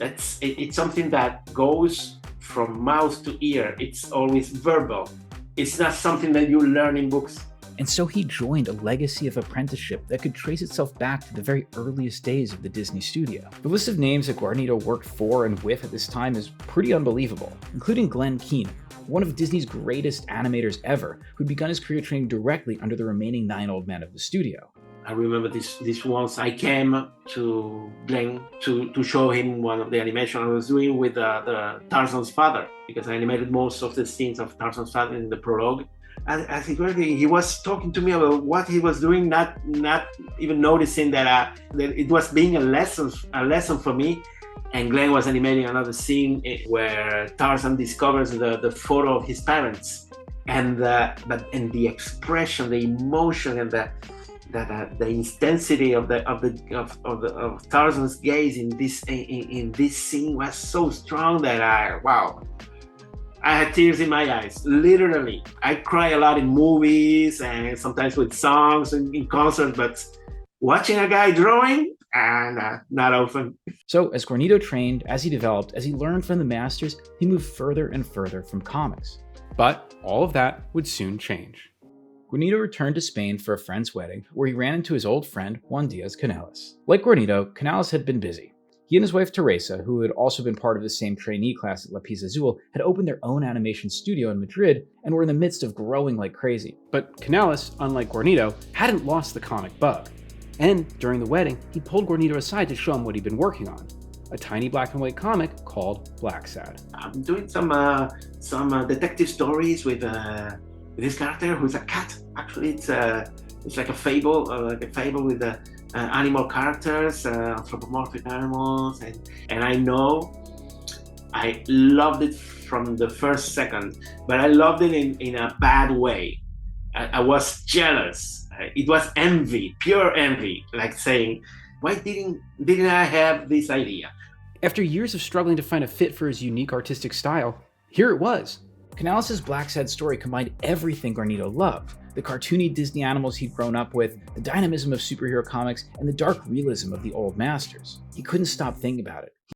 It's something that goes from mouth to ear. It's always verbal. It's not something that you learn in books. And so he joined a legacy of apprenticeship that could trace itself back to the very earliest days of the Disney studio. The list of names that Guarnido worked for and with at this time is pretty unbelievable, including Glenn Keane, one of Disney's greatest animators ever, who'd begun his career training directly under the remaining 9 old men of the studio. I remember this once I came to Glenn to show him one of the animation I was doing with the Tarzan's father, because I animated most of the scenes of Tarzan's father in the prologue. As he was talking to me about what he was doing, not even noticing that it was being a lesson for me. And Glenn was animating another scene where Tarzan discovers the photo of his parents, and the expression, the emotion, and the intensity of Tarzan's gaze in this scene was so strong that I had tears in my eyes, literally. I cry a lot in movies and sometimes with songs and in concerts, but watching a guy drawing, not often. So as Guarnido trained, as he developed, as he learned from the masters, he moved further and further from comics. But all of that would soon change. Guarnido returned to Spain for a friend's wedding, where he ran into his old friend Juan Diaz-Canales. Like Guarnido, Canales had been busy. He and his wife Teresa, who had also been part of the same trainee class at La Pizza Azul, had opened their own animation studio in Madrid and were in the midst of growing like crazy. But Canales, unlike Guarnido, hadn't lost the comic bug. And during the wedding, he pulled Guarnido aside to show him what he'd been working on, a tiny black and white comic called Blacksad. I'm doing some detective stories with this character who's a cat. Actually, it's like a fable with animal characters, anthropomorphic animals, and I know I loved it from the first second, but I loved it in a bad way. I was jealous. It was envy, pure envy, like saying, why didn't I have this idea? After years of struggling to find a fit for his unique artistic style, here it was. Canales' Blacksad story combined everything Guarnido loved: the cartoony Disney animals he'd grown up with, the dynamism of superhero comics, and the dark realism of the old masters. He couldn't stop thinking about it.